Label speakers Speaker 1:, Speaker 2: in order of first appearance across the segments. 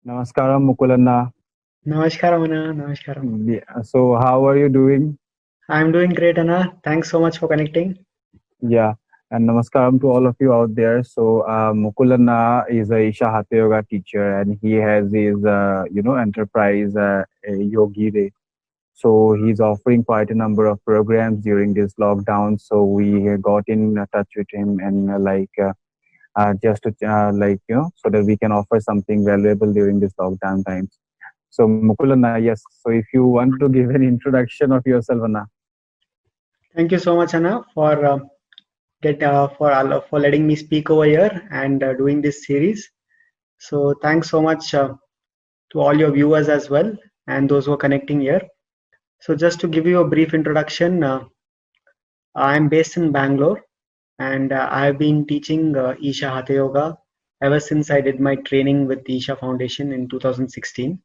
Speaker 1: Namaskaram, Mukulanna.
Speaker 2: Namaskaram, Anna. Namaskaram.
Speaker 1: So, how are you doing?
Speaker 2: I'm doing great, Anna. Thanks so much for connecting.
Speaker 1: Yeah, and namaskaram to all of you out there. So, Mukulanna is a Isha Hatha Yoga teacher, and he has his, enterprise, Yogi Re. So, he's offering quite a number of programs during this lockdown. So, we got in touch with him and just to so that we can offer something valuable during this lockdown times. So, Mukulanna, yes. So, if you want to give an introduction of yourself, Anna.
Speaker 2: Thank you so much, Anna, for for letting me speak over here and doing this series. So thanks so much to all your viewers as well and those who are connecting here. So just to give you a brief introduction, I'm based in Bangalore and I've been teaching Isha Hatha Yoga ever since I did my training with the Isha Foundation in 2016.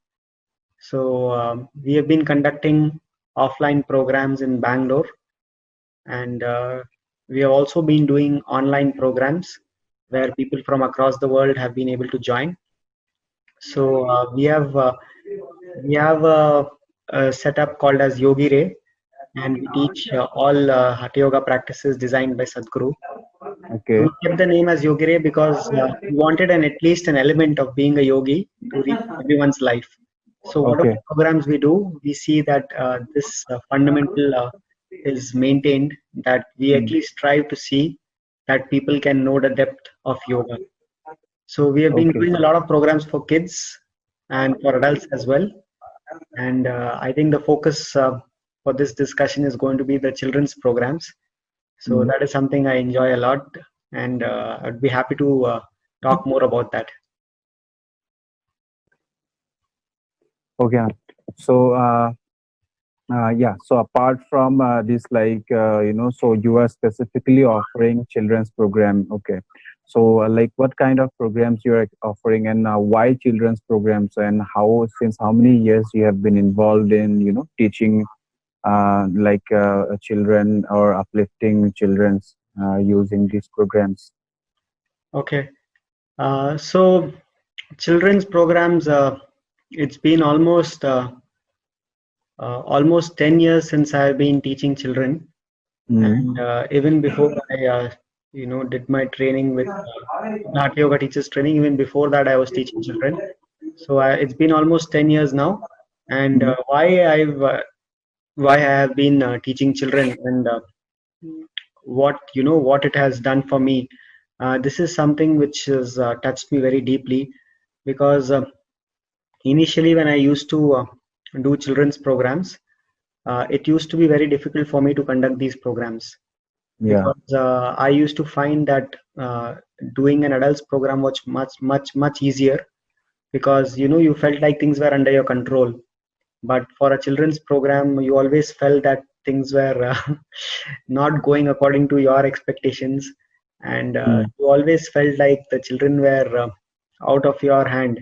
Speaker 2: So we have been conducting offline programs in Bangalore, and we have also been doing online programs where people from across the world have been able to join. So we have a setup called as Yogi Re, and we teach all Hatha Yoga practices designed by Sadhguru.
Speaker 1: Okay.
Speaker 2: We kept the name as Yogi Re because we wanted at least an element of being a yogi to reach everyone's life. So whatever
Speaker 1: Okay.
Speaker 2: programs we do, we see that this fundamental is maintained, that we at
Speaker 1: Mm.
Speaker 2: least strive to see that people can know the depth of yoga. So we have been
Speaker 1: Okay.
Speaker 2: doing a lot of programs for kids and for adults as well. And I think the focus for this discussion is going to be the children's programs. So
Speaker 1: Mm.
Speaker 2: that is something I enjoy a lot, and I'd be happy to talk more about that.
Speaker 1: Okay. So, yeah. So apart from this, so you are specifically offering children's program. Okay. So, what kind of programs you are offering, and why children's programs, and how since how many years you have been involved in, teaching, children or uplifting children's using these programs.
Speaker 2: Okay. So children's programs, it's been almost 10 years since I've been teaching children,
Speaker 1: Mm.
Speaker 2: and even before I did my training with Hatha Yoga teachers training, even before that I was teaching children. So it's been almost 10 years now, and
Speaker 1: Mm.
Speaker 2: why I have been teaching children, and what it has done for me. This is something which has touched me very deeply because initially when I used to do children's programs, it used to be very difficult for me to conduct these programs
Speaker 1: Yeah.
Speaker 2: because I used to find that doing an adults program was much easier because you felt like things were under your control. But for a children's program, you always felt that things were not going according to your expectations, and
Speaker 1: Mm.
Speaker 2: you always felt like the children were out of your hand,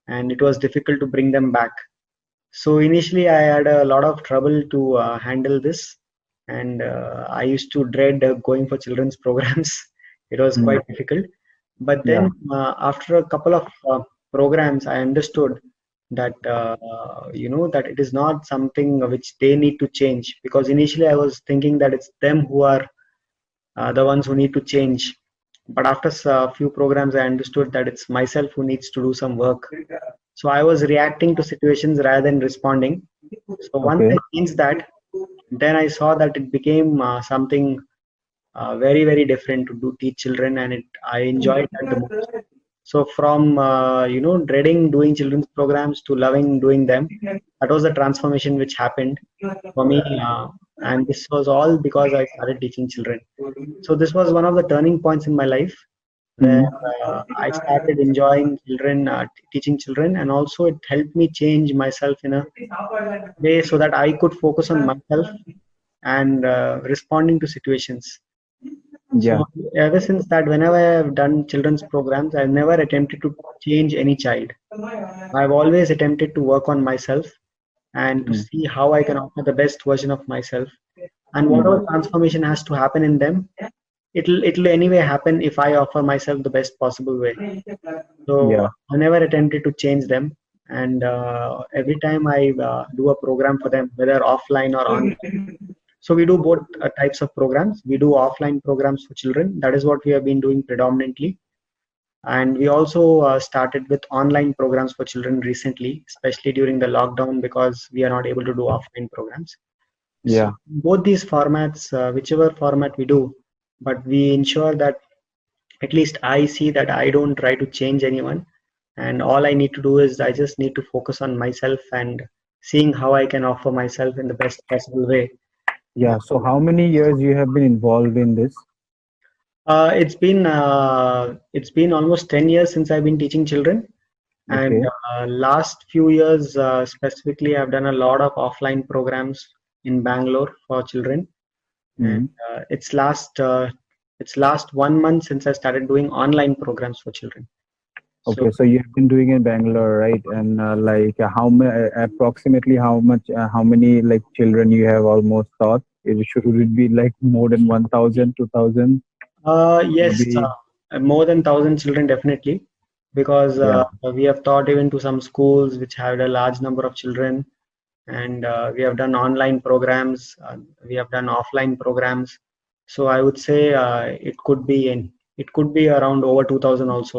Speaker 2: and it was difficult to bring them back. So initially, I had a lot of trouble to handle this, and I used to dread going for children's programs. It was
Speaker 1: Mm.
Speaker 2: quite difficult. But
Speaker 1: Yeah.
Speaker 2: then, after a couple of programs, I understood that that it is not something which they need to change, because initially I was thinking that it's them who are the ones who need to change. But after a few programs, I understood that it's myself who needs to do some work. So I was reacting to situations rather than responding. So once
Speaker 1: Okay.
Speaker 2: I changed that, then I saw that it became something very different to do teach children, and I enjoyed that the most. So from dreading doing children's programs to loving doing them, that was the transformation which happened for me, and this was all because I started teaching children. So this was one of the turning points in my life where
Speaker 1: Mm.
Speaker 2: I started enjoying children, teaching children, and also it helped me change myself in a way so that I could focus on myself and responding to situations.
Speaker 1: Yeah.
Speaker 2: So ever since that, whenever I have done children's programs, I've never attempted to change any child. I've always attempted to work on myself and to
Speaker 1: Mm.
Speaker 2: see how I can offer the best version of myself. And whatever
Speaker 1: Mm.
Speaker 2: transformation has to happen in them, it'll anyway happen if I offer myself the best possible way. So
Speaker 1: Yeah.
Speaker 2: I never attempted to change them, and every time I do a program for them, whether offline or online. So we do both types of programs. We do offline programs for children. That is what we have been doing predominantly. And we also started with online programs for children recently, especially during the lockdown because we are not able to do offline programs. So
Speaker 1: Yeah.
Speaker 2: both these formats, whichever format we do, but we ensure that at least I see that I don't try to change anyone. And all I need to do is I just need to focus on myself and seeing how I can offer myself in the best possible way.
Speaker 1: Yeah. So how many years you have been involved in this?
Speaker 2: It's been almost 10 years since I've been teaching children, and
Speaker 1: Okay.
Speaker 2: last few years specifically, I've done a lot of offline programs in Bangalore for children, and
Speaker 1: Hmm.
Speaker 2: it's last 1 month since I started doing online programs for children. So
Speaker 1: Okay. So you have been doing in Bangalore, right? And like how many, approximately how much, how many like children you have almost taught? Should it be like more than 1,000, 2,000,
Speaker 2: yes,
Speaker 1: maybe?
Speaker 2: more than 1,000 children definitely, because
Speaker 1: Yeah.
Speaker 2: we have taught even to some schools which had a large number of children, and we have done online programs, we have done offline programs. So I would say it could be around over 2,000 also.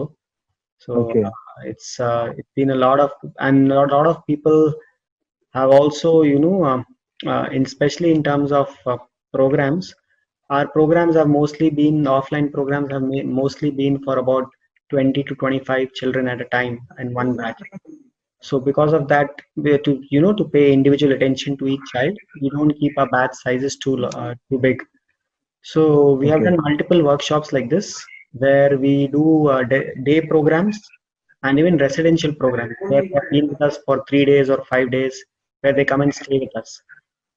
Speaker 2: So
Speaker 1: Okay.
Speaker 2: it's been a lot of, and a lot of people have also, especially in terms of programs. Our programs have mostly been offline programs have mostly been for about 20 to 25 children at a time in one batch. So because of that, we have to, to pay individual attention to each child. We don't keep our batch sizes too big. So we have
Speaker 1: Okay.
Speaker 2: done multiple workshops like this where we do day programs and even residential programs where they have been with us for 3 days or 5 days, where they come and stay with us.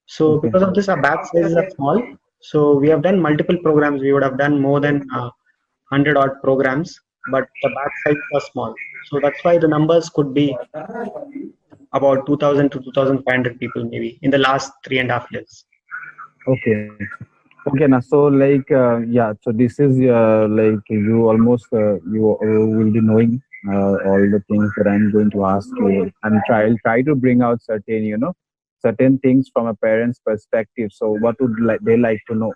Speaker 2: So
Speaker 1: Okay.
Speaker 2: because of this, our batch sizes are small. So we have done multiple programs. We would have done more than 100 odd programs, but the batch sizes are small. So that's why the numbers could be about 2,000 to 2,500 people maybe in the last 3.5 years.
Speaker 1: Okay. Okay, now so like yeah, so this is like you almost you will be knowing all the things that I'm going to ask you, and try to bring out certain certain things from a parent's perspective. So what would they like to know?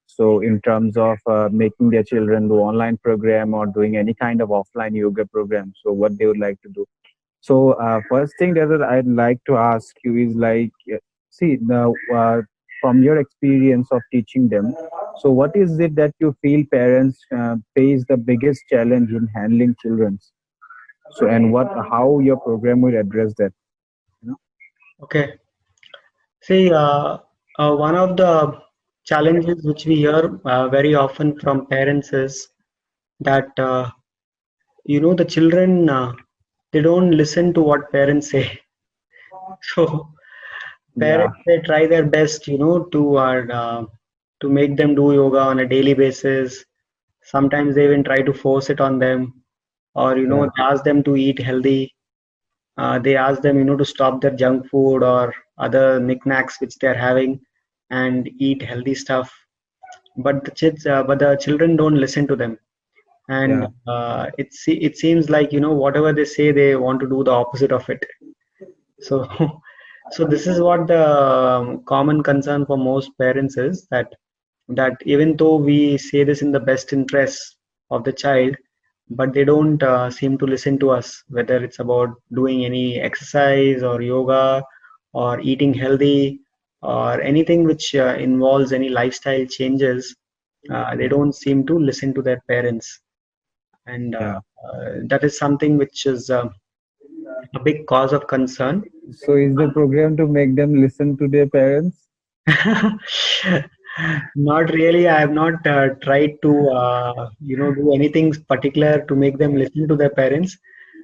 Speaker 1: So in terms of making their children do online program or doing any kind of offline yoga program, so what they would like to do. So first thing that I'd like to ask you is like, see, from your experience of teaching them, so what is it that you feel parents face the biggest challenge in handling children? So and how your program will address that? You know?
Speaker 2: Okay. See, one of the challenges which we hear very often from parents is that the children they don't listen to what parents say. So
Speaker 1: Yeah,
Speaker 2: parents they try their best, to make them do yoga on a daily basis. Sometimes they even try to force it on them, or
Speaker 1: yeah,
Speaker 2: they ask them to eat healthy. They ask them, to stop their junk food or other knickknacks which they're having and eat healthy stuff. But the children don't listen to them, and
Speaker 1: yeah,
Speaker 2: it seems like whatever they say, they want to do the opposite of it. So, so this is what the common concern for most parents is, that even though we say this in the best interest of the child, but they don't seem to listen to us, whether it's about doing any exercise or yoga or eating healthy or anything which involves any lifestyle changes. They
Speaker 1: yeah,
Speaker 2: don't seem to listen to their parents, and
Speaker 1: yeah.
Speaker 2: that is something which is a big cause of concern.
Speaker 1: So is the program to make them listen to their parents?
Speaker 2: Not really. I have not tried to, do anything particular to make them listen to their parents.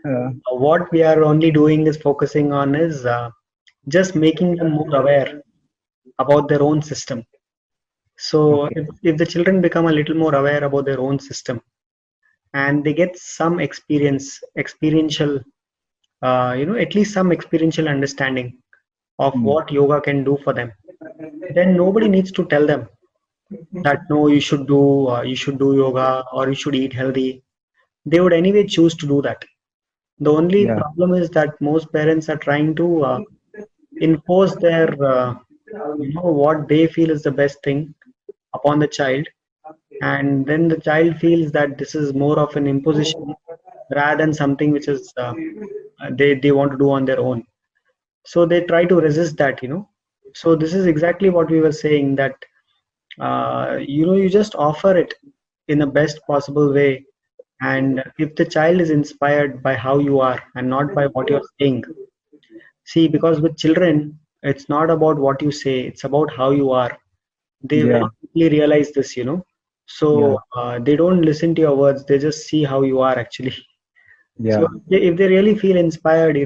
Speaker 1: Uh,
Speaker 2: What we are only doing is focusing on is just making them more aware about their own system. So
Speaker 1: okay.
Speaker 2: if the children become a little more aware about their own system and they get some experiential, at least some experiential understanding of
Speaker 1: Hmm.
Speaker 2: what yoga can do for them, then nobody needs to tell them. that no, you should do yoga or you should eat healthy, they would anyway choose to do that. The only
Speaker 1: Yeah.
Speaker 2: problem is that most parents are trying to impose their what they feel is the best thing upon the child, and then the child feels that this is more of an imposition rather than something which is they want to do on their own. So they try to resist that, so this is exactly what we were saying, that you just offer it in the best possible way. And if the child is inspired by how you are and not by what you're saying, see, because with children, it's not about what you say, it's about how you are. They very
Speaker 1: Yeah.
Speaker 2: quickly realize this,
Speaker 1: Yeah.
Speaker 2: so they don't listen to your words, they just see how you are actually. So
Speaker 1: Yeah.
Speaker 2: if they really feel inspired,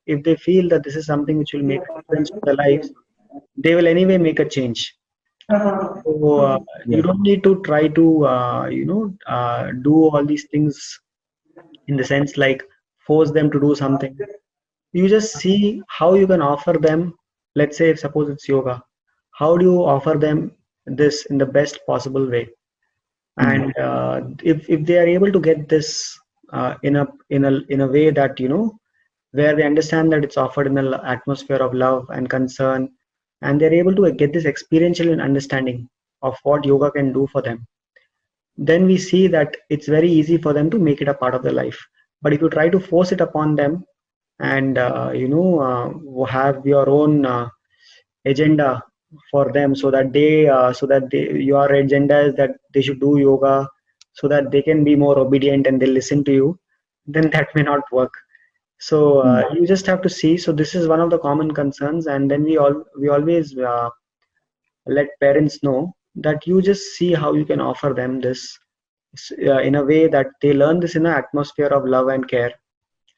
Speaker 2: if they feel that this is something which will make a difference to their lives, they will anyway make a change. So you
Speaker 1: Yeah.
Speaker 2: don't need to try to do all these things in the sense like force them to do something. You just see how you can offer them. Let's say, if suppose it's yoga, how do you offer them this in the best possible way?
Speaker 1: Mm.
Speaker 2: And if they are able to get this in a way that where they understand that it's offered in an atmosphere of love and concern, and they're able to get this experiential understanding of what yoga can do for them, then we see that it's very easy for them to make it a part of their life. But if you try to force it upon them and have your own agenda for them, so that your agenda is that they should do yoga so that they can be more obedient and they listen to you, then that may not work. So
Speaker 1: Mm.
Speaker 2: you just have to see. So this is one of the common concerns, and then we always let parents know that you just see how you can offer them this in a way that they learn this in an atmosphere of love and care,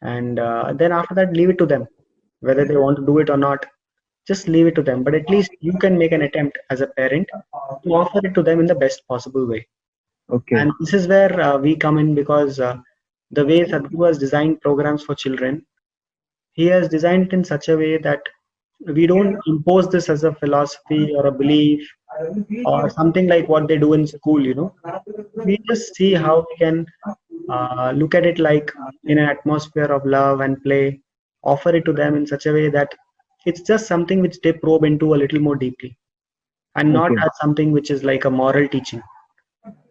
Speaker 2: and then after that, leave it to them whether they want to do it or not. Just leave it to them, but at least you can make an attempt as a parent to offer it to them in the best possible way.
Speaker 1: Okay.
Speaker 2: And this is where we come in, because the way Sadhguru has designed programs for children, he has designed it in such a way that we don't impose this as a philosophy or a belief or something like what they do in school. We just see how we can look at it like in an atmosphere of love and play, offer it to them in such a way that it's just something which they probe into a little more deeply, and not
Speaker 1: Okay.
Speaker 2: as something which is like a moral teaching.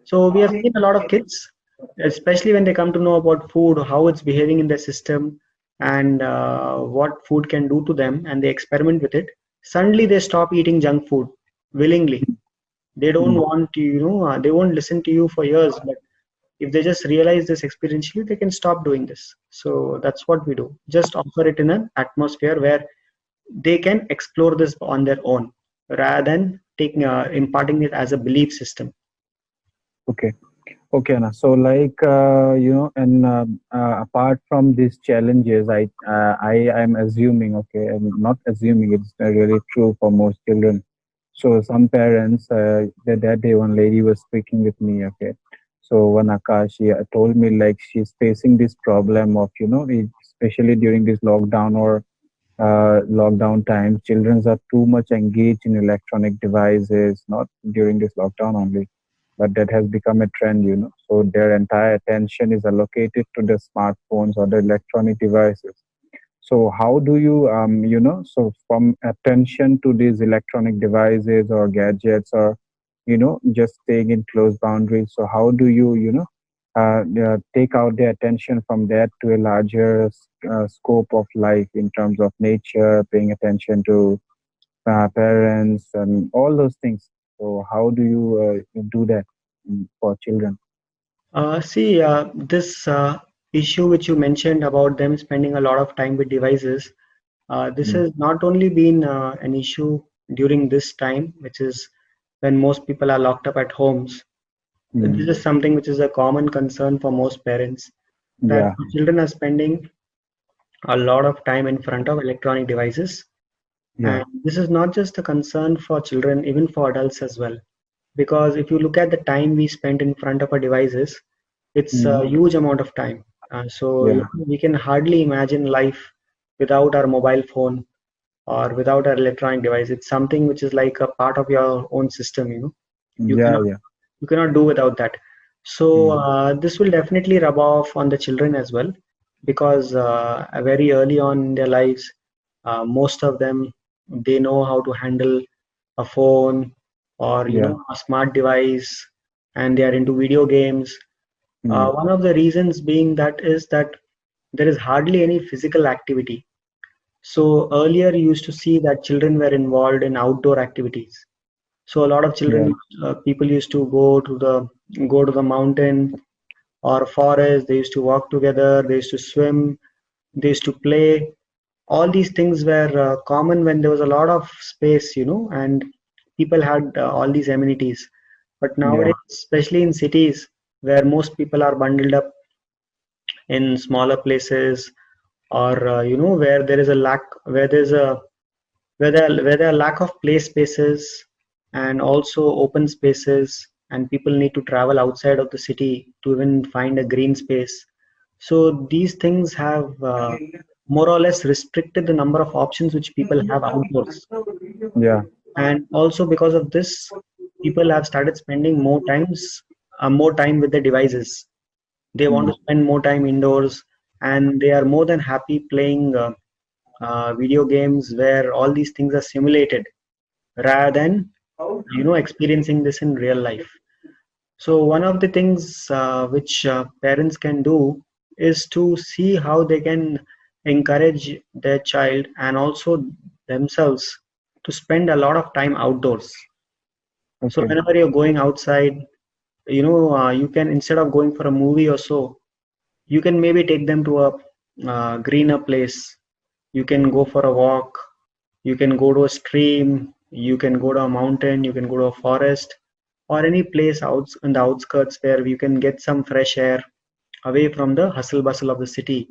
Speaker 2: So we have seen a lot of kids, especially when they come to know about food, how it's behaving in their system, and what food can do to them, and they experiment with it. Suddenly, they stop eating junk food willingly. They don't
Speaker 1: Mm.
Speaker 2: want to, they won't listen to you for years, but if they just realize this experientially, they can stop doing this. So that's what we do. Just offer it in an atmosphere where they can explore this on their own, rather than taking imparting it as a belief system.
Speaker 1: Okay. Okay, Anna. So, like, and apart from these challenges, I am assuming, okay, I'm not assuming, it's really true for most children. So, some parents, that day, one lady was speaking with me, okay. So, one Akash, she told me like she's facing this problem of, especially during this lockdown or lockdown times, children are too much engaged in electronic devices, not during this lockdown only, but that has become a trend. So their entire attention is allocated to the smartphones or the electronic devices. So how do you, so from attention to these electronic devices or gadgets or, just staying in close boundaries. So how do you, take out the attention from that to a larger scope of life in terms of nature, paying attention to parents and all those things. So how do you do that for children?
Speaker 2: See, this issue which you mentioned about them spending a lot of time with devices, this
Speaker 1: Mm.
Speaker 2: has not only been an issue during this time, which is when most people are locked up at homes. This
Speaker 1: Mm.
Speaker 2: is something which is a common concern for most parents, that
Speaker 1: Yeah,
Speaker 2: children are spending a lot of time in front of electronic devices.
Speaker 1: yeah,
Speaker 2: And this is not just a concern for children, even for adults as well. Because if you look at the time we spend in front of our devices, it's
Speaker 1: mm.
Speaker 2: a huge amount of time. So
Speaker 1: Yeah.
Speaker 2: we can hardly imagine life without our mobile phone or without our electronic device. It's something which is like a part of your own system. You
Speaker 1: Yeah,
Speaker 2: cannot
Speaker 1: yeah,
Speaker 2: you cannot do without that. So
Speaker 1: mm,
Speaker 2: this will definitely rub off on the children as well, because very early on in their lives, most of them, they know how to handle a phone or
Speaker 1: yeah,
Speaker 2: a smart device, and they are into video games.
Speaker 1: mm,
Speaker 2: One of the reasons being that is that there is hardly any physical activity. So earlier you used to see that children were involved in outdoor activities. So a lot of
Speaker 1: yeah,
Speaker 2: children, people used to go to the mountain or forest. They used to walk together. They used to swim. They used to play. All these things were common when there was a lot of space, and people had all these amenities. But
Speaker 1: yeah,
Speaker 2: nowadays, especially in cities where most people are bundled up in smaller places, or where there is a lack, where there are lack of play spaces and also open spaces, and people need to travel outside of the city to even find a green space. So these things have more or less restricted the number of options which people have outdoors.
Speaker 1: yeah,
Speaker 2: And also because of this, people have started spending more time with their devices. They want
Speaker 1: mm,
Speaker 2: to spend more time indoors, and they are more than happy playing video games where all these things are simulated rather than experiencing this in real life. So one of the things which parents can do is to see how they can encourage their child and also themselves to spend a lot of time outdoors. So
Speaker 1: okay,
Speaker 2: whenever you're going outside, you can, instead of going for a movie or so, you can maybe take them to a greener place. You can go for a walk. You can go to a stream. You can go to a mountain. You can go to a forest, or any place out in the outskirts where you can get some fresh air away from the hustle bustle of the city.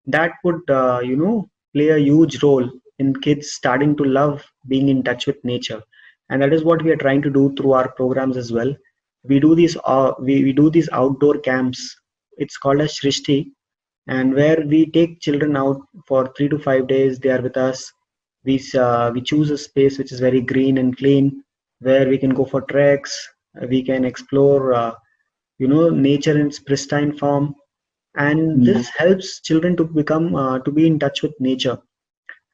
Speaker 2: That would play a huge role in kids starting to love being in touch with nature, and that is what we are trying to do through our programs as well. We do these outdoor camps. It's called as Shrishti, and where we take children out for 3 to 5 days. They are with us. We choose a space which is very green and clean, where we can go for treks. We can explore nature in its pristine form, and
Speaker 1: mm,
Speaker 2: this helps children to become to be in touch with nature.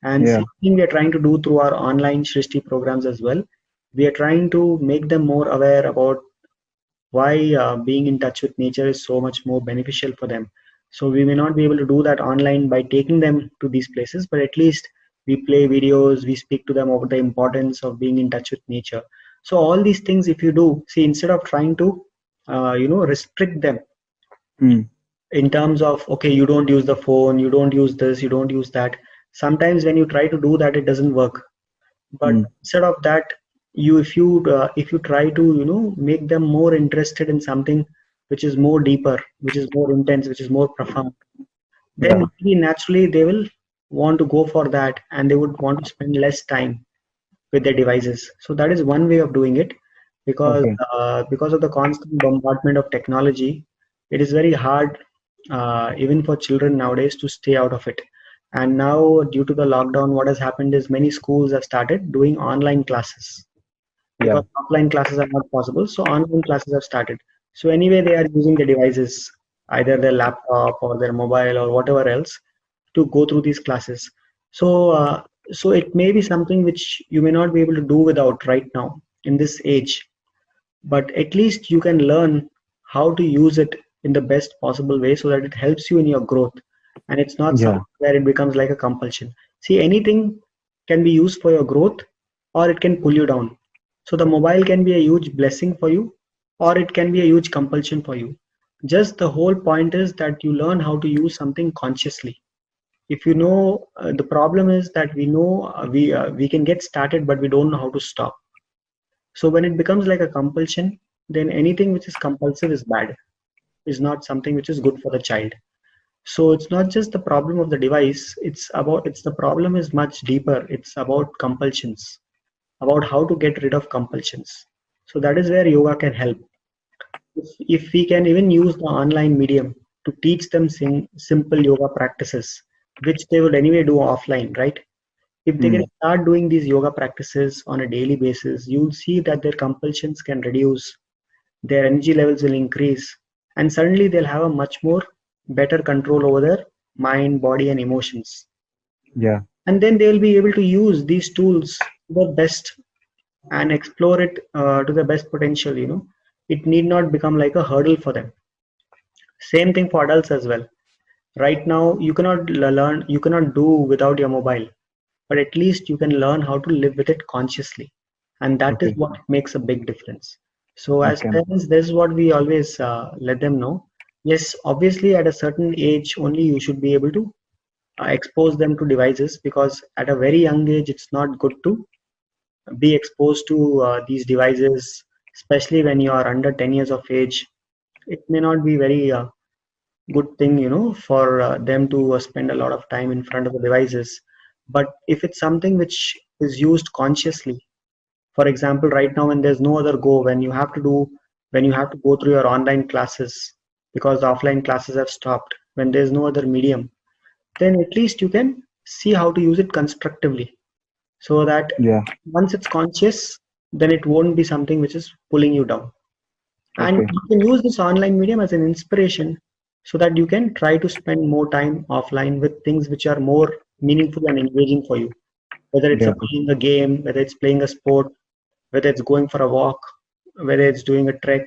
Speaker 2: And
Speaker 1: yeah,
Speaker 2: same thing we are trying to do through our online Shrishti programs as well. We are trying to make them more aware about why being in touch with nature is so much more beneficial for them. So we may not be able to do that online by taking them to these places, but at least we play videos, we speak to them about the importance of being in touch with nature. So all these things, if you do, see, instead of trying to restrict them
Speaker 1: mm,
Speaker 2: in terms of, okay, you don't use the phone, you don't use this, you don't use that. Sometimes when you try to do that, it doesn't work. But
Speaker 1: mm,
Speaker 2: instead of that, if you try to make them more interested in something which is more deeper, which is more intense, which is more profound, then
Speaker 1: yeah,
Speaker 2: maybe naturally they will want to go for that, and they would want to spend less time with their devices. So that is one way of doing it,
Speaker 1: okay,
Speaker 2: because of the constant bombardment of technology, it is very hard, even for children nowadays, to stay out of it. And now, due to the lockdown, what has happened is many schools have started doing online classes
Speaker 1: yeah,
Speaker 2: because offline classes are not possible. So online classes have started. So anyway, they are using the devices, either their laptop or their mobile or whatever else, to go through these classes. So so it may be something which you may not be able to do without right now in this age, but at least you can learn how to use it in the best possible way so that it helps you in your growth, and it's not
Speaker 1: yeah,
Speaker 2: something where it becomes like a compulsion. See, anything can be used for your growth, or it can pull you down. So the mobile can be a huge blessing for you, or it can be a huge compulsion for you. Just the whole point is that you learn how to use something consciously. If you know, the problem is that we know, we can get started, but we don't know how to stop. So when it becomes like a compulsion, then anything which is compulsive is bad, is not something which is good for the child. So it's not just the problem of the device, it's the problem is much deeper. It's about compulsions, about how to get rid of compulsions. So that is where yoga can help. If we can even use the online medium to teach them simple yoga practices, which they would anyway do offline, right? If they can
Speaker 1: Mm.
Speaker 2: start doing these yoga practices on a daily basis, you'll see that their compulsions can reduce, their energy levels will increase, and suddenly they'll have a much more better control over their mind, body, and emotions.
Speaker 1: Yeah.
Speaker 2: And then they'll be able to use these tools to their best and explore it to the best potential. It need not become like a hurdle for them. Same thing for adults as well. Right now, you cannot learn, you cannot do without your mobile, but at least you can learn how to live with it consciously. And that is
Speaker 1: Okay.
Speaker 2: what makes a big difference. So, as
Speaker 1: Okay.
Speaker 2: parents, this is what we always let them know. Yes, obviously, at a certain age, only you should be able to expose them to devices, because at a very young age, it's not good to be exposed to these devices, especially when you are under 10 years of age. It may not be very good thing, for them to spend a lot of time in front of the devices. But if it's something which is used consciously, for example, right now when there's no other go, when you have to go through your online classes because the offline classes have stopped, when there's no other medium, then at least you can see how to use it constructively, so that
Speaker 1: Yeah.
Speaker 2: once it's conscious, then it won't be something which is pulling you down. And
Speaker 1: Okay.
Speaker 2: you can use this online medium as an inspiration, so that you can try to spend more time offline with things which are more meaningful and engaging for you. Whether it's
Speaker 1: Yeah.
Speaker 2: playing a game, whether it's playing a sport, whether it's going for a walk, whether it's doing a trek,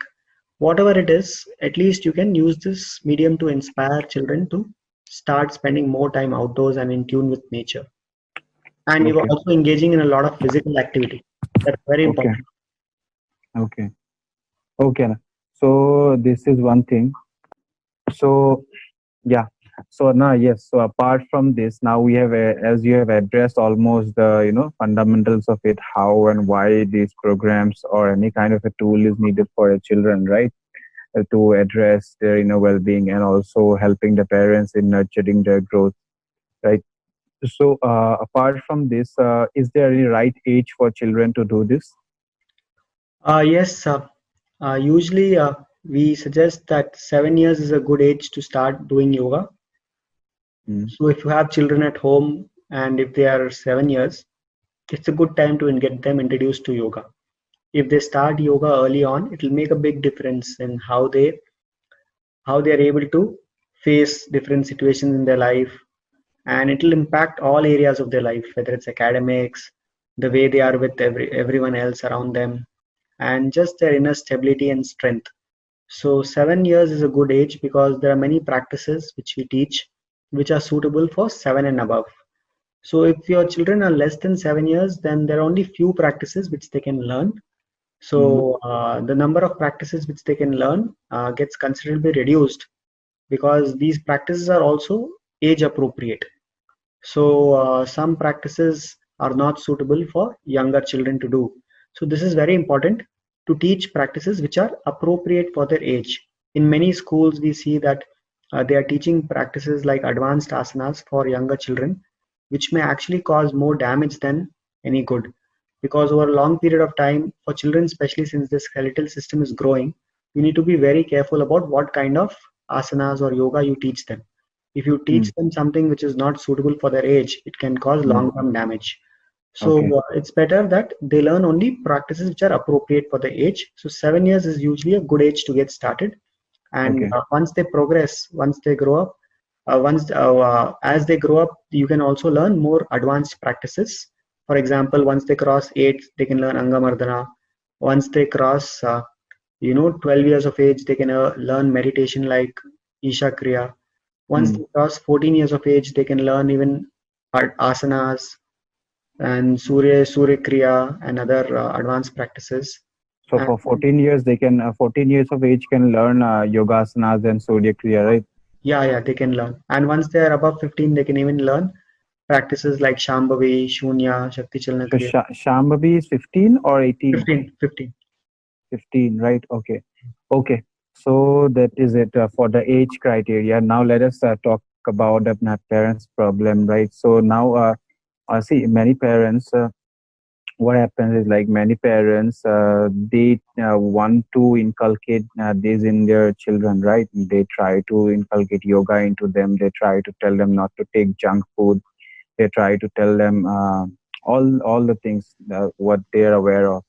Speaker 2: whatever it is, at least you can use this medium to inspire children to start spending more time outdoors and in tune with nature. And you are
Speaker 1: Okay.
Speaker 2: also engaging in a lot of physical activity. That's very
Speaker 1: Okay.
Speaker 2: important.
Speaker 1: Okay. Okay. So this is one thing. So yeah. So now, yes. So apart from this, now we have, as you have addressed almost the fundamentals of it, how and why these programs or any kind of a tool is needed for your children, right? To address their well-being and also helping the parents in nurturing their growth, right? So apart from this, is there any right age for children to do this?
Speaker 2: Yes, usually we suggest that 7 years is a good age to start doing yoga.
Speaker 1: Mm.
Speaker 2: So if you have children at home and if they are 7 years, it's a good time to get them introduced to yoga. If they start yoga early on, it will make a big difference in how they are able to face different situations in their life, and it will impact all areas of their life, whether it's academics, the way they are with everyone else around them, and just their inner stability and strength. So 7 years is a good age because there are many practices which we teach which are suitable for 7 and above. So if your children are less than 7 years, then there are only few practices which they can learn.
Speaker 1: Mm.
Speaker 2: So the number of practices which they can learn gets considerably reduced, because these practices are also age appropriate. So some practices are not suitable for younger children to do. So this is very important, to teach practices which are appropriate for their age. In many schools, we see that they are teaching practices like advanced asanas for younger children, which may actually cause more damage than any good. Because over a long period of time, for children, especially since the skeletal system is growing, you need to be very careful about what kind of asanas or yoga you teach them. If you teach
Speaker 1: Mm.
Speaker 2: them something which is not suitable for their age, it can cause
Speaker 1: Mm.
Speaker 2: long-term damage. So
Speaker 1: Okay.
Speaker 2: it's better that they learn only practices which are appropriate for the age. So 7 years is usually a good age to get started. And
Speaker 1: Okay.
Speaker 2: once they progress, once they grow up, once as they grow up, you can also learn more advanced practices. For example, once they cross 8, they can learn Angamardana. Once they cross 12 years of age, they can learn meditation like Isha Kriya. Once
Speaker 1: Mm.
Speaker 2: they cross 14 years of age, they can learn even asanas and Surya Kriya and other advanced practices.
Speaker 1: So
Speaker 2: And
Speaker 1: for 14 years, they can 14 years of age can learn yoga asanas and Surya Kriya, right?
Speaker 2: yeah, yeah, they can learn. And once they are above 15, they can even learn practices like Shambhavi, Shunya, Shakti Chalana
Speaker 1: So
Speaker 2: Kriya.
Speaker 1: Shambhavi is 15 or 18?
Speaker 2: 15, 15.
Speaker 1: 15, right? Okay. Okay. So that is it for the age criteria. Now let us talk about the parents' problem, right? So now, see, many parents, what happens is like many parents, they want to inculcate this in their children, right? They try to inculcate yoga into them. They try to tell them not to take junk food, They try to tell them all the things that what they are aware of,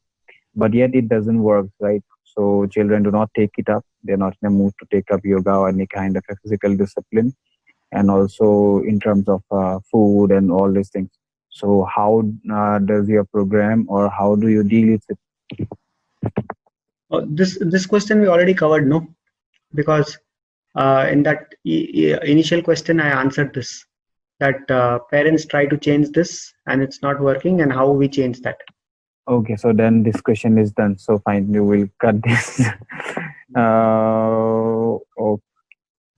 Speaker 1: but yet it doesn't work, right? So children do not take it up. They're not in a mood to take up yoga or any kind of a physical discipline, and also in terms of food and all these things. So how does your program, or how do you deal with it?
Speaker 2: This question we already covered, no? Because in that initial question, I answered this, that parents try to change this and it's not working, and how we change that.
Speaker 1: Okay, so then this question is done. So fine, you will cut this.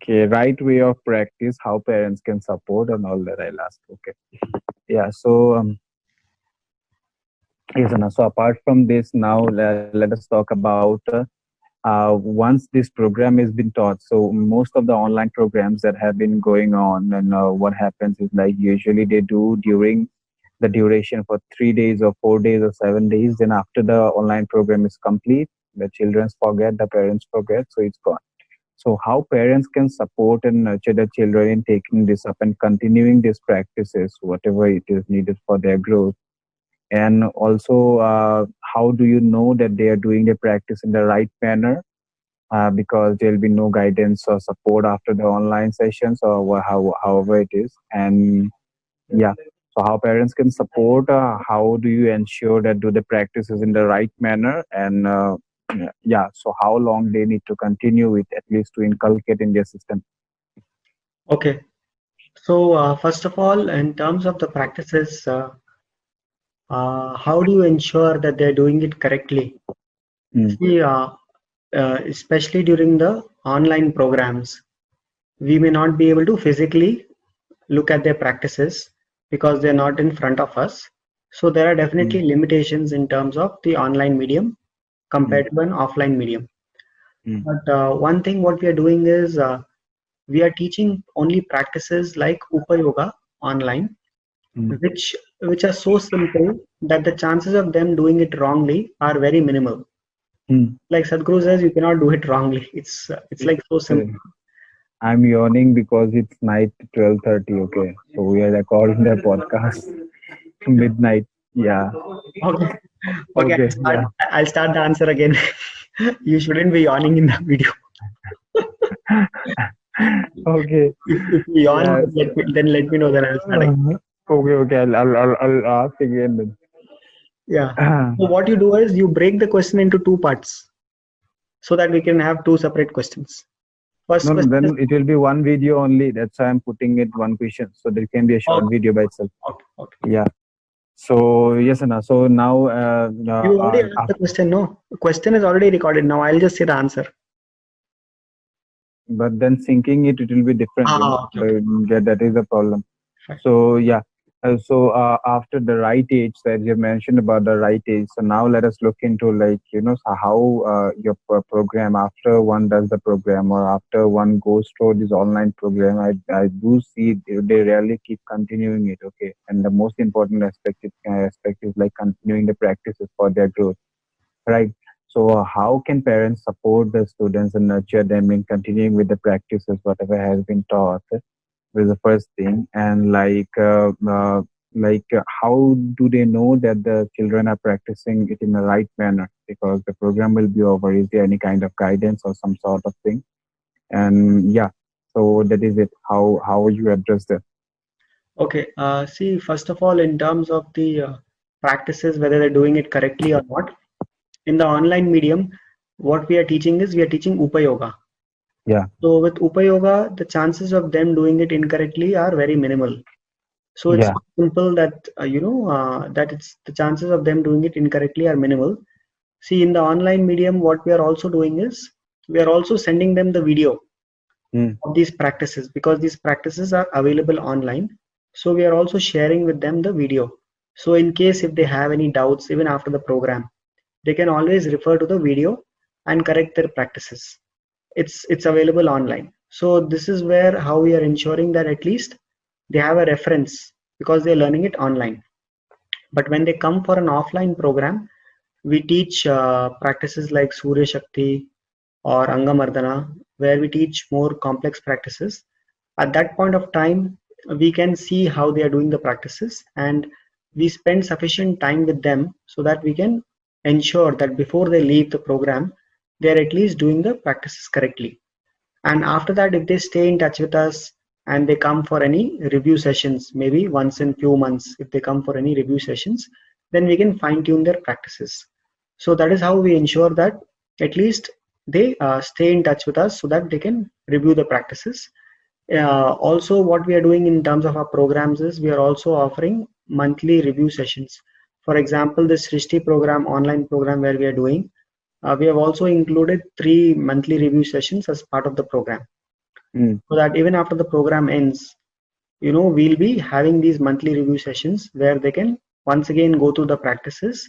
Speaker 1: Okay, right way of practice, how parents can support and all that I'll ask. Okay. Yeah, so yes, Anna. So apart from this, now let us talk about once this program has been taught. So most of the online programs that have been going on, and what happens is like usually they do during the duration for 3 days or 4 days or 7 days. Then after the online program is complete, the children forget, the parents forget, so it's gone. So how parents can support and nurture the children in taking this up and continuing these practices, whatever it is needed for their growth. And also, how do you know that they are doing the practice in the right manner? Because there'll be no guidance or support after the online sessions, or however it is. And yeah, so how parents can support, how do you ensure that do the practices in the right manner, and yeah, so how long they need to continue with, at least to inculcate in their system.
Speaker 2: Okay. So first of all, in terms of the practices, how do you ensure that they're doing it correctly?
Speaker 1: Mm,
Speaker 2: See, especially during the online programs, we may not be able to physically look at their practices because they're not in front of us. So there are
Speaker 1: mm,
Speaker 2: definitely limitations in terms of the online medium
Speaker 1: mm,
Speaker 2: compared to an offline medium.
Speaker 1: mm,
Speaker 2: But one thing what we are doing is we are teaching only practices like Upayoga online,
Speaker 1: mm,
Speaker 2: which are so simple that the chances of them doing it wrongly are very minimal.
Speaker 1: mm.
Speaker 2: Like Sadhguru says, you cannot do it wrongly. It's like so
Speaker 1: Uh,
Speaker 2: simple.
Speaker 1: I'm yawning because it's night 12:30. Okay, so we are recording the podcast midnight. Yeah.
Speaker 2: Okay, okay.
Speaker 1: Okay. Yeah.
Speaker 2: I'll start the answer again. You shouldn't be yawning in the video.
Speaker 1: Okay.
Speaker 2: If you yawn,
Speaker 1: Yeah.
Speaker 2: then let me know. Then I'll start again.
Speaker 1: Okay. Okay. I'll ask again
Speaker 2: Yeah.
Speaker 1: then.
Speaker 2: So what you do is you break the question into two parts so that we can have two separate questions. First
Speaker 1: No, no,
Speaker 2: question is
Speaker 1: then it will be one video only. That's why I'm putting it one question. So there can be a short
Speaker 2: okay,
Speaker 1: video by itself.
Speaker 2: okay, okay.
Speaker 1: Yeah. So yes, Anna. So now,
Speaker 2: You already asked the question. No, the question is already recorded. Now I'll just say the answer.
Speaker 1: but then syncing it, it will be different.
Speaker 2: Okay, okay.
Speaker 1: That is the problem.
Speaker 2: Fine.
Speaker 1: So yeah. After the right age, that you mentioned about the right age. So now let us look into, like, so how your program, after one does the program or after one goes through this online program, I do see they rarely keep continuing it. Okay, and the most important aspect is like continuing the practices for their growth, right? So how can parents support the students and nurture them in continuing with the practices whatever has been taught? Was the first thing. And how do they know that the children are practicing it in the right manner, because the program will be over? Is there any kind of guidance or some sort of thing? And yeah, so that is it, how you address that.
Speaker 2: Okay. See, first of all, in terms of the practices, whether they're doing it correctly or not, in the online medium, what we are teaching is we are teaching Upayoga.
Speaker 1: Yeah.
Speaker 2: So with Upayoga, the chances of them doing it incorrectly are very minimal. So it's
Speaker 1: Yeah.
Speaker 2: so simple that that it's the chances of them doing it incorrectly are minimal. See, in the online medium, what we are also doing is we are also sending them the video
Speaker 1: Mm,
Speaker 2: of these practices because these practices are available online. So we are also sharing with them the video. So in case if they have any doubts, even after the program, they can always refer to the video and correct their practices. It's available online. So this is where how we are ensuring that at least they have a reference because they're learning it online. But when they come for an offline program, we teach practices like Surya Shakti or Angamardana, where we teach more complex practices. At that point of time, we can see how they are doing the practices, and we spend sufficient time with them so that we can ensure that before they leave the program, they are at least doing the practices correctly. And after that, if they stay in touch with us and they come for any review sessions, maybe once in few months, if they come for any review sessions, then we can fine tune their practices. So that is how we ensure that at least they stay in touch with us so that they can review the practices. Also, what we are doing in terms of our programs is we are also offering monthly review sessions. For example, this Srishti program, online program where we are doing, we have also included 3 monthly review sessions as part of the program,
Speaker 1: Mm.
Speaker 2: so that even after the program ends, we'll be having these monthly review sessions where they can once again go through the practices,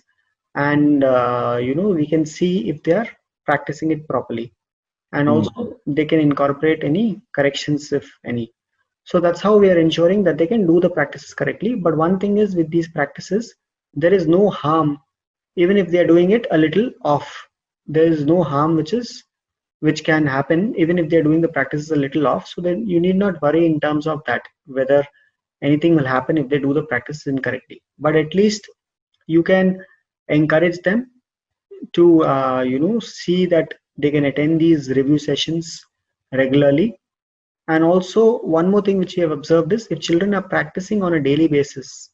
Speaker 2: and we can see if they are practicing it properly, and
Speaker 1: Mm.
Speaker 2: also they can incorporate any corrections if any. So that's how we are ensuring that they can do the practices correctly. But one thing is, with these practices, there is no harm even if they are doing it a little off. There is no harm which can happen even if they're doing the practices a little off. So then you need not worry in terms of that, whether anything will happen if they do the practices incorrectly. But at least you can encourage them to see that they can attend these review sessions regularly. And also one more thing which we have observed is, if children are practicing on a daily basis,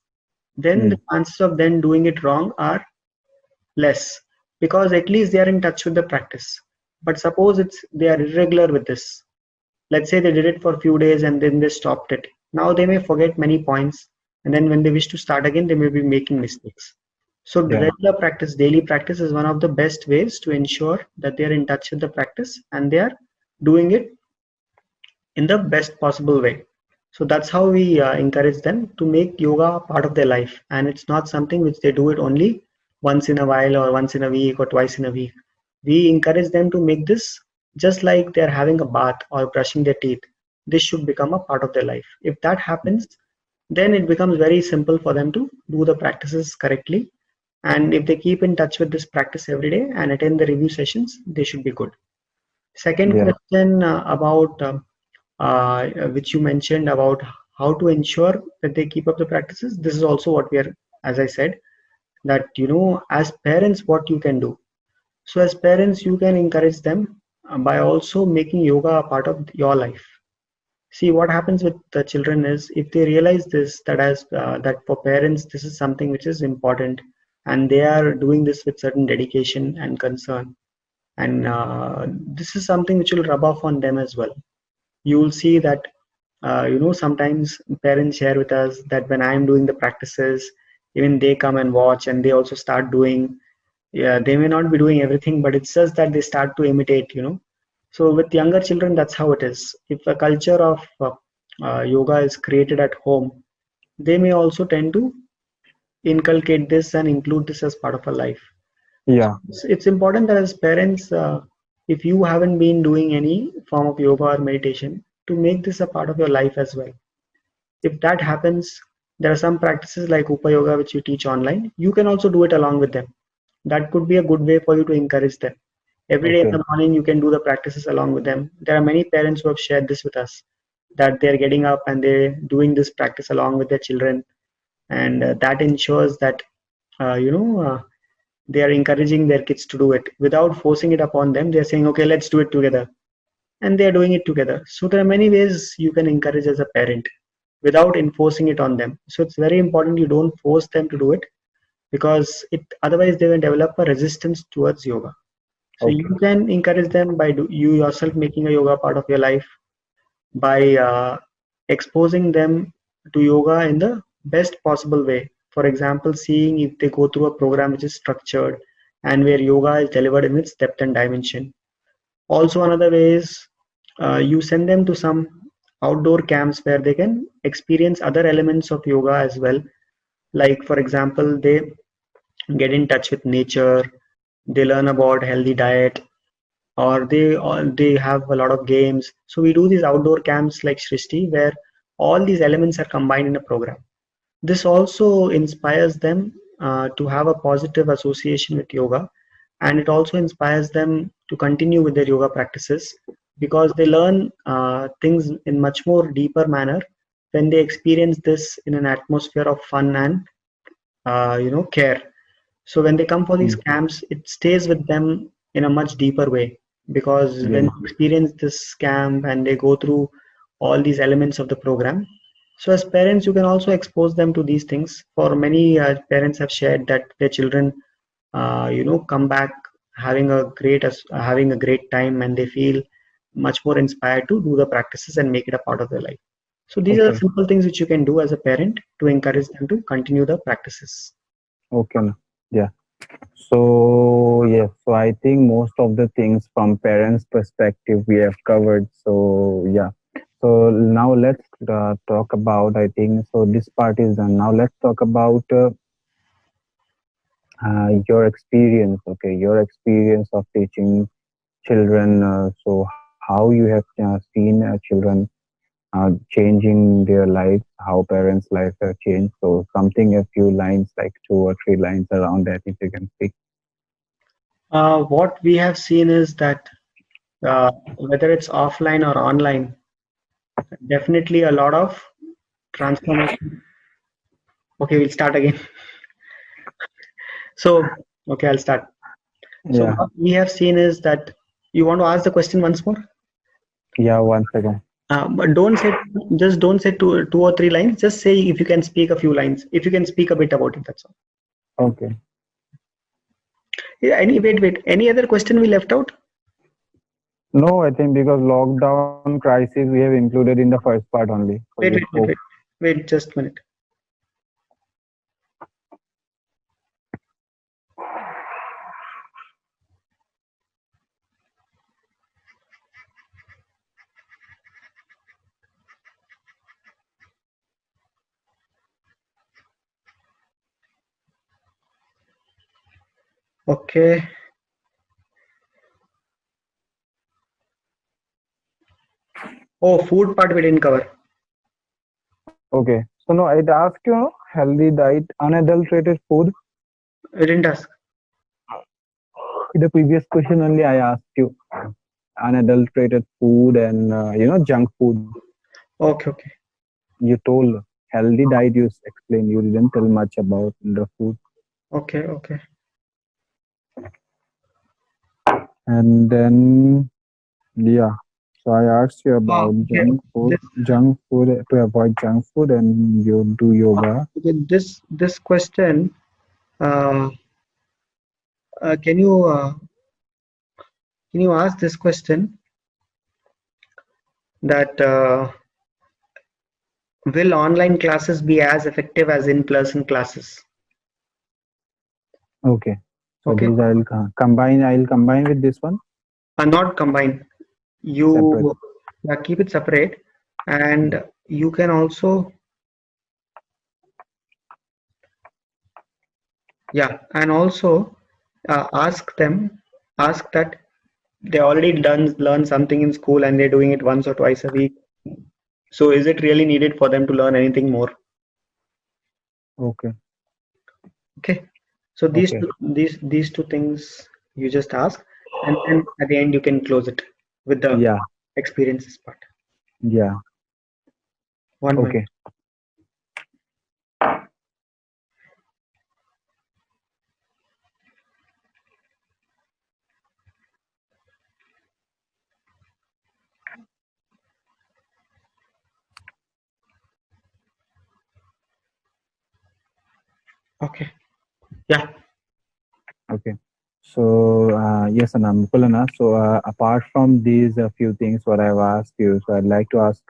Speaker 2: then the
Speaker 1: Mm.
Speaker 2: chances of them doing it wrong are less, because at least they are in touch with the practice. But suppose they are irregular with this. Let's say they did it for a few days and then they stopped it. Now they may forget many points, and then when they wish to start again, they may be making mistakes. So
Speaker 1: Yeah.
Speaker 2: regular practice, daily practice is one of the best ways to ensure that they are in touch with the practice and they are doing it in the best possible way. So that's how we encourage them to make yoga part of their life, and it's not something which they do it only once in a while or once in a week or twice in a week. We encourage them to make this just like they're having a bath or brushing their teeth. This should become a part of their life. If that happens, then it becomes very simple for them to do the practices correctly. And if they keep in touch with this practice every day and attend the review sessions, they should be good. Second
Speaker 1: Yeah.
Speaker 2: question about which you mentioned about how to ensure that they keep up the practices. This is also what we are, as I said, that as parents, what you can do. So as parents, you can encourage them by also making yoga a part of your life. See, what happens with the children is, if they realize this, that as that for parents this is something which is important, and they are doing this with certain dedication and concern, and this is something which will rub off on them as well. You will see that sometimes parents share with us that when I'm doing the practices, even they come and watch and they also start doing. Yeah, they may not be doing everything, but it's just that they start to imitate. So with younger children, that's how it is. If a culture of yoga is created at home, they may also tend to inculcate this and include this as part of a life. So
Speaker 1: Yeah.
Speaker 2: it's important that as parents, if you haven't been doing any form of yoga or meditation, to make this a part of your life as well. If that happens, there are some practices like Upa Yoga which you teach online. You can also do it along with them. That could be a good way for you to encourage them. Every day in
Speaker 1: Okay.
Speaker 2: the morning, you can do the practices along with them. There are many parents who have shared this with us, that they're getting up and they're doing this practice along with their children, and that ensures that they are encouraging their kids to do it without forcing it upon them. They're saying, okay, let's do it together, and they're doing it together. So there are many ways you can encourage as a parent without enforcing it on them. So it's very important you don't force them to do it, because it otherwise they will develop a resistance towards yoga. So you
Speaker 1: Okay.
Speaker 2: can encourage them by you yourself making a yoga part of your life, by exposing them to yoga in the best possible way. For example, seeing if they go through a program which is structured and where yoga is delivered in its depth and dimension. Also, another way is you send them to some outdoor camps where they can experience other elements of yoga as well. Like, for example, they get in touch with nature, they learn about healthy diet, or they have a lot of games. So we do these outdoor camps like Srishti, where all these elements are combined in a program. This also inspires them to have a positive association with yoga, and it also inspires them to continue with their yoga practices, because they learn things in much more deeper manner when they experience this in an atmosphere of fun and care. So when they come for these
Speaker 1: Mm.
Speaker 2: camps, it stays with them in a much deeper way, because when
Speaker 1: Yeah.
Speaker 2: they experience this camp and they go through all these elements of the program, so as parents, you can also expose them to these things. For many parents have shared that their children, come back having a great time, and they feel much more inspired to do the practices and make it a part of their life. So these are
Speaker 1: Okay.
Speaker 2: simple things which you can do as a parent to encourage them to continue the practices.
Speaker 1: Okay. Yeah. So yes, so I think most of the things from parents' perspective we have covered. So yeah. So now let's talk about. I think so. This part is done. Now let's talk about your experience. Okay, your experience of teaching children. So how you have seen children changing their lives, how parents' lives have changed. So something, a few lines, like two or three lines around that, if you can speak.
Speaker 2: What we have seen is that whether it's offline or online, definitely a lot of transformation. Okay, we'll start again. So, okay, I'll start. So
Speaker 1: Yeah.
Speaker 2: what we have seen is that you want to ask the question once more,
Speaker 1: Yeah. One second.
Speaker 2: but don't say two or three lines. Just say if you can speak a few lines. If you can speak a bit about it, that's all.
Speaker 1: Okay.
Speaker 2: Yeah, wait. Any other question we left out?
Speaker 1: No, I think because lockdown crisis we have included in the first part only. So we
Speaker 2: Wait, wait,
Speaker 1: spoke.
Speaker 2: wait, wait. Wait, just a minute. Okay. Oh, food part we didn't cover.
Speaker 1: Okay. So no, I'd ask you, healthy diet, unadulterated food.
Speaker 2: We didn't ask.
Speaker 1: In the previous question only, I asked you unadulterated food and junk food.
Speaker 2: Okay, okay,
Speaker 1: You told healthy diet. You explained. You didn't tell much about the food.
Speaker 2: okay, okay.
Speaker 1: And then yeah. So I asked you
Speaker 2: Ah,
Speaker 1: about
Speaker 2: okay.
Speaker 1: junk food to avoid junk food, and you do yoga.
Speaker 2: This question. Uh, can you ask this question that will online classes be as effective as in-person classes?
Speaker 1: Okay. So
Speaker 2: Okay,
Speaker 1: these I'll combine. I'll combine with this one
Speaker 2: not combine.
Speaker 1: separate.
Speaker 2: You keep it separate,
Speaker 1: Yeah.
Speaker 2: and you can also, and also ask that they already done learn something in school and they're doing it once or twice a week. So is it really needed for them to learn anything more?
Speaker 1: Okay.
Speaker 2: Okay. So
Speaker 1: Okay.
Speaker 2: these two things you just ask, and then at the end you can close it with the
Speaker 1: Yeah.
Speaker 2: experiences part.
Speaker 1: Yeah.
Speaker 2: One minute.
Speaker 1: Okay.
Speaker 2: Okay. Yeah.
Speaker 1: Okay. So yes, Mukul. So apart from these few things, what I've asked you, so I'd like to ask: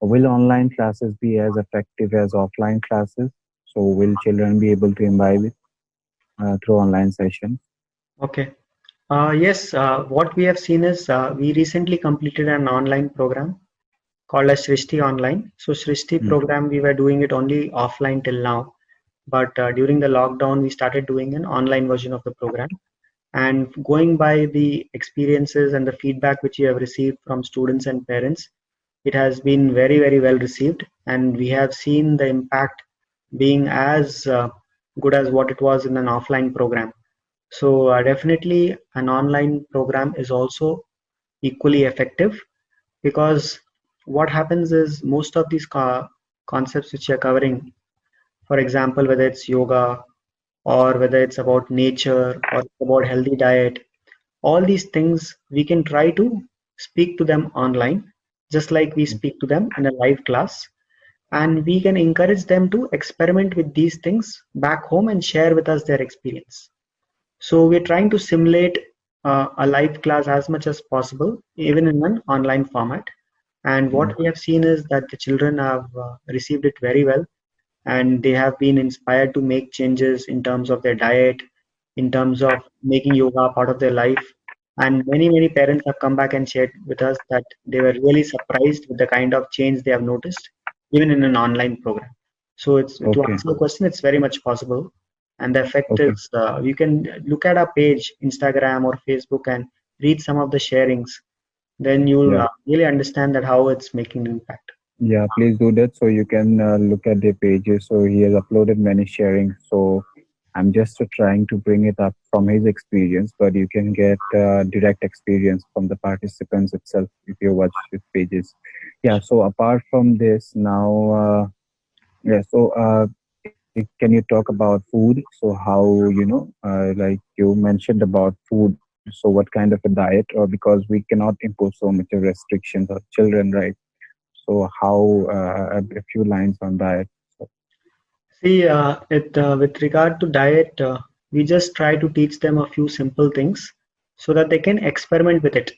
Speaker 1: will online classes be as effective as offline classes? So will children be able to imbibe it through online sessions?
Speaker 2: Okay. Yes. What we have seen is we recently completed an online program called as Srishti Online. So Srishti
Speaker 1: Mm.
Speaker 2: program we were doing it only offline till now, but during the lockdown we started doing an online version of the program. And going by the experiences and the feedback which we have received from students and parents, it has been very, very well received. And we have seen the impact being as good as what it was in an offline program. So, definitely, an online program is also equally effective, because what happens is most of these concepts which you're covering, for example, whether it's yoga or whether it's about nature or it's about healthy diet, all these things we can try to speak to them online, just like we speak to them in a live class, and we can encourage them to experiment with these things back home and share with us their experience. So we're trying to simulate a live class as much as possible, even in an online format. And what we have seen is that the children have received it very well, and they have been inspired to make changes in terms of their diet, in terms of making yoga part of their life. And many parents have come back and shared with us that they were really surprised with the kind of change they have noticed, even in an online program. So it's to
Speaker 1: Okay.
Speaker 2: answer the question, it's very much possible. And the effect
Speaker 1: Okay.
Speaker 2: is, you can look at our page, Instagram or Facebook, and read some of the sharings. Then you'll
Speaker 1: Yeah.
Speaker 2: really understand that how it's making an impact.
Speaker 1: Yeah, please do that so you can look at the pages. So he has uploaded many sharing. So I'm just trying to bring it up from his experience, but you can get direct experience from the participants itself if you watch his pages. Yeah. So apart from this, now, yeah. So can you talk about food? So how like you mentioned about food. So what kind of a diet, or because we cannot impose so much of restrictions on children, right? So how a few lines on that. So,
Speaker 2: See, with regard to diet, we just try to teach them a few simple things so that they can experiment with it.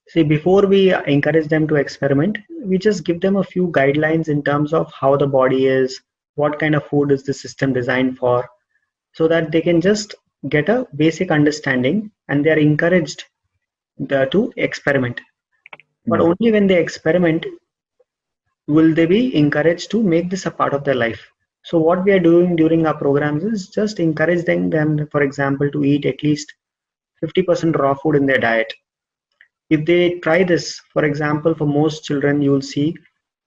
Speaker 2: See, before we encourage them to experiment, we just give them a few guidelines in terms of how the body is, what kind of food is the system designed for, so that they can just get a basic understanding and they are encouraged to experiment. But
Speaker 1: yeah.
Speaker 2: only when they experiment will they be encouraged to make this a part of their life. So what we are doing during our programs is just encouraging them, for example, to eat at least 50% raw food in their diet. If they try this, for example, for most children, you'll see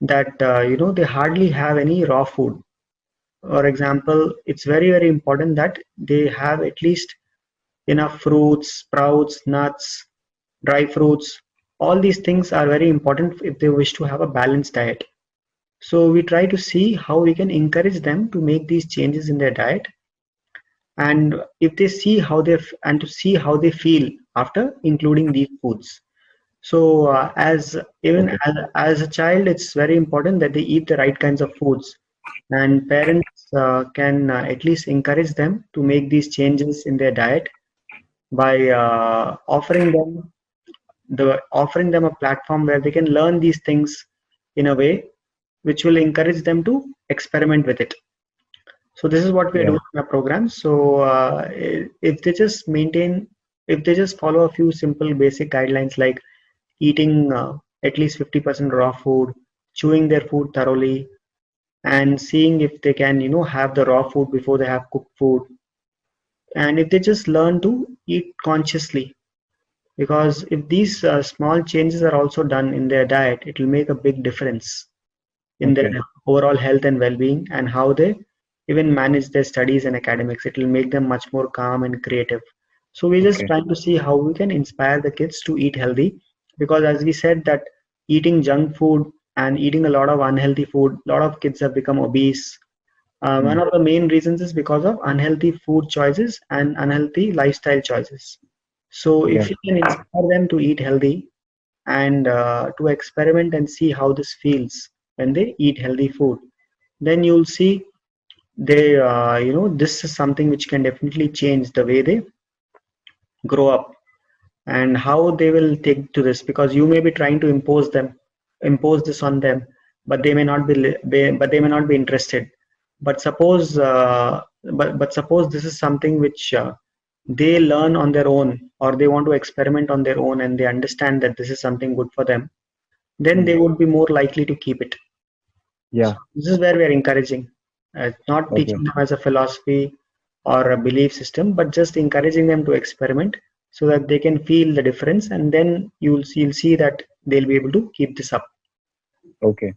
Speaker 2: that they hardly have any raw food. For example, it's very important that they have at least enough fruits, sprouts, nuts, dry fruits. All these things are very important if they wish to have a balanced diet. So we try to see how we can encourage them to make these changes in their diet, and if they see how and to see how they feel after including these foods. So as even
Speaker 1: Okay.
Speaker 2: as a child, it's very important that they eat the right kinds of foods, and parents can at least encourage them to make these changes in their diet by offering them a platform where they can learn these things in a way which will encourage them to experiment with it. So this is what we are
Speaker 1: Yeah.
Speaker 2: doing in our program. So if they just if they just follow a few simple basic guidelines like eating at least 50% raw food, chewing their food thoroughly, and seeing if they can, have the raw food before they have cooked food, and if they just learn to eat consciously, because if these small changes are also done in their diet, it will make a big difference in their
Speaker 1: Okay.
Speaker 2: overall health and well-being and how they even manage their studies and academics. It will make them much more calm and creative. So we're just
Speaker 1: Okay.
Speaker 2: trying to see how we can inspire the kids to eat healthy, because as we said that eating junk food and eating a lot of unhealthy food, a lot of kids have become obese. One
Speaker 1: Mm.
Speaker 2: of the main reasons is because of unhealthy food choices and unhealthy lifestyle choices. So if
Speaker 1: Yeah.
Speaker 2: you can inspire them to eat healthy and to experiment and see how this feels when they eat healthy food, then you'll see this is something which can definitely change the way they grow up and how they will take to this, because you may be trying to impose this on them, but they may not be but they may not be interested. But suppose this is something which they learn on their own, or they want to experiment on their own, and they understand that this is something good for them, then they
Speaker 1: Mm.
Speaker 2: would be more likely to keep it. So
Speaker 1: Yeah.
Speaker 2: this is where we are encouraging, not
Speaker 1: Okay.
Speaker 2: teaching them as a philosophy or a belief system, but just encouraging them to experiment so that they can feel the difference, and then you'll see that they'll be able to keep this up.
Speaker 1: Okay.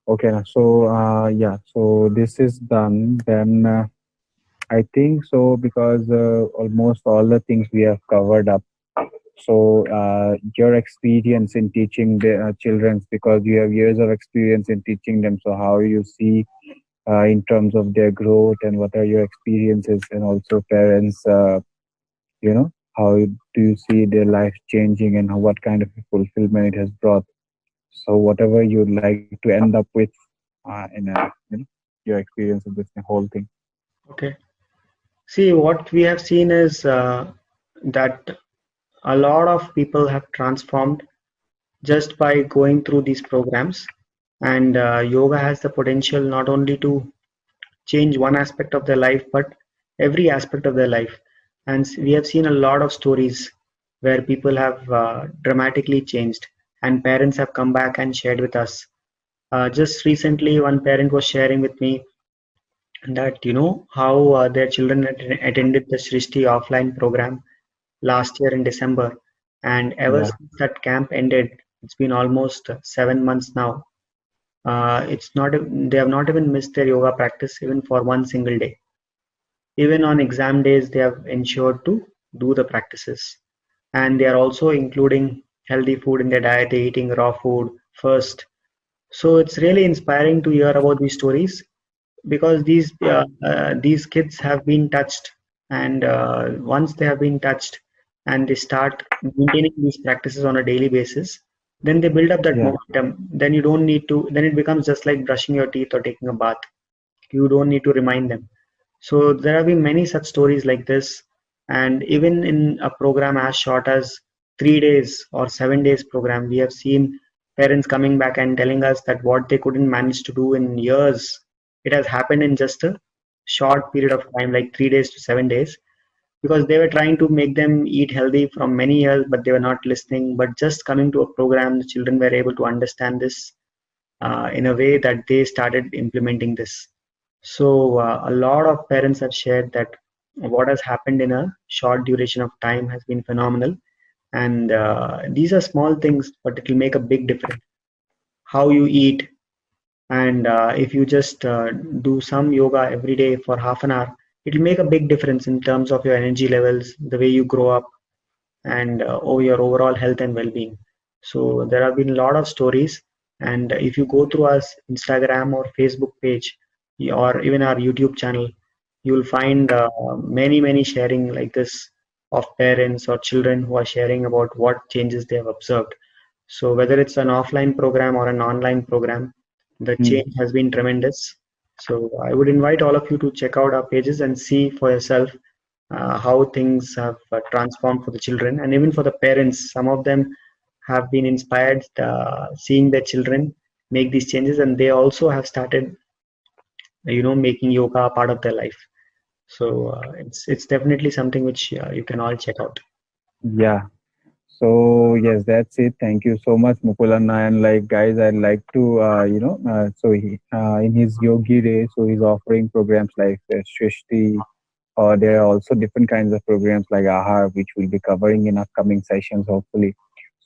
Speaker 1: Okay. So yeah. So this is done. Then I think so because almost all the things we have covered up. Your experience in teaching the children, because you have years of experience in teaching them. So, how you see in terms of their growth, and what are your experiences, and also parents, how do you see their life changing, and what kind of fulfillment it has brought. So, whatever you'd like to end up with your experience of this whole thing.
Speaker 2: Okay. See, what we have seen is that a lot of people have transformed just by going through these programs. And yoga has the potential not only to change one aspect of their life, but every aspect of their life. And we have seen a lot of stories where people have dramatically changed, and parents have come back and shared with us. Just recently, one parent was sharing with me that how their children attended the Srishti offline program last year in December, and ever
Speaker 1: Yeah,
Speaker 2: since that camp ended, it's been almost 7 months now. It's not they have not even missed their yoga practice even for one single day. Even on exam days, they have ensured to do the practices, and they are also including healthy food in their diet. They're eating raw food first. So it's really inspiring to hear about these stories, because these kids have been touched, and once they have been touched and they start maintaining these practices on a daily basis, then they build up that
Speaker 1: yeah,
Speaker 2: momentum. Then you don't need to, then it becomes just like brushing your teeth or taking a bath. You don't need to remind them. So there have been many such stories like this, and even in a program as short as 3 days or 7 days program, we have seen parents coming back and telling us that what they couldn't manage to do in years, it has happened in just a short period of time, like 3 days to 7 days, because they were trying to make them eat healthy from many years, but they were not listening. But just coming to a program, the children were able to understand this in a way that they started implementing this. So a lot of parents have shared that what has happened in a short duration of time has been phenomenal, and these are small things, but it will make a big difference. How you eat, and if you just do some yoga every day for half an hour, it will make a big difference in terms of your energy levels, the way you grow up, and over your overall health and well-being. So there have been a lot of stories, and if you go through our Instagram or Facebook page, or even our YouTube channel, you will find many sharing like this of parents or children who are sharing about what changes they have observed. So whether it's an offline program or an online program, the
Speaker 1: mm,
Speaker 2: change has been tremendous. So I would invite all of you to check out our pages and see for yourself how things have transformed for the children and even for the parents. Some of them have been inspired seeing their children make these changes, and they also have started, making yoga a part of their life. So it's definitely something which you can all check out.
Speaker 1: yeah. So yes, that's it. Thank you so much, Mukulana. And like guys, I'd like to in his Yogi Re, so he's offering programs like Shrishti, or there are also different kinds of programs like AHAR, which we'll be covering in upcoming sessions, hopefully.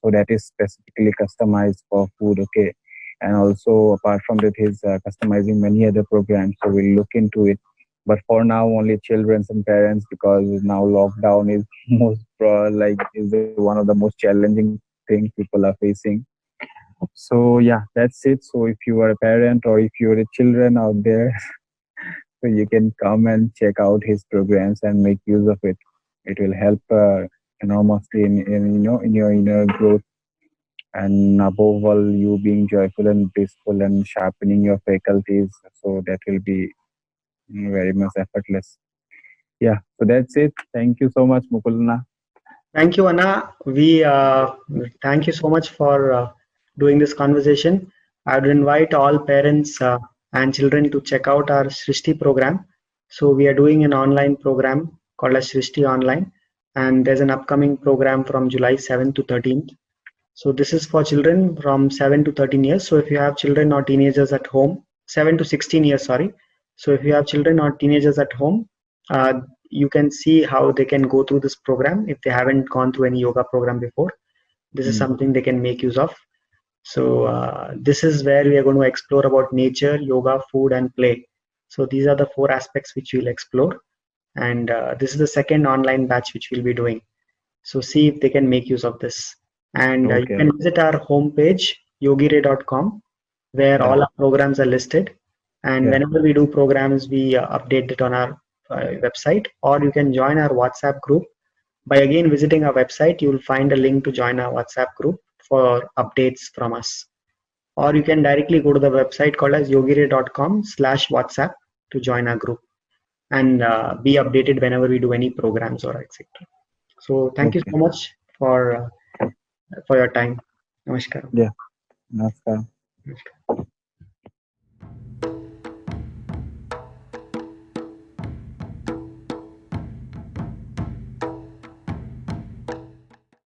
Speaker 1: So that is specifically customized for food, okay. And also apart from that, he's customizing many other programs. So we'll look into it. But for now, only children and parents, because now lockdown is is one of the most challenging things people are facing. So yeah, that's it. So if you are a parent or if you're a children out there, so you can come and check out his programs and make use of it. It will help enormously in your inner growth, and above all, you being joyful and blissful and sharpening your faculties. So that will be very much effortless. Yeah. So that's it. Thank you so much, Mukulna.
Speaker 2: Thank you, Anna. We thank you so much for doing this conversation. I would invite all parents and children to check out our Srishti program. So we are doing an online program called as Srishti Online, and there's an upcoming program from July 7th to 13th. So this is for children from 7 to 13 years. So if you have children or teenagers at home, 7 to 16 years, sorry. So if you have children or teenagers at home, you can see how they can go through this program if they haven't gone through any yoga program before. This is
Speaker 1: Mm.
Speaker 2: something they can make use of. So this is where we are going to explore about nature, yoga, food, and play. So these are the four aspects which we'll explore. And this is the second online batch which we'll be doing. So see if they can make use of this. And you
Speaker 1: Okay.
Speaker 2: can visit our homepage, yogire.com, where
Speaker 1: Yeah.
Speaker 2: all our programs are listed. And
Speaker 1: Yeah.
Speaker 2: whenever we do programs, we update it on our website, or you can join our WhatsApp group. By again visiting our website, you will find a link to join our WhatsApp group for updates from us. Or you can directly go to the website called as yogire.com/WhatsApp to join our group and be updated whenever we do any programs or etc. So thank you
Speaker 1: Okay.
Speaker 2: so much for your time. Namaskar.
Speaker 1: Yeah. Namaskar.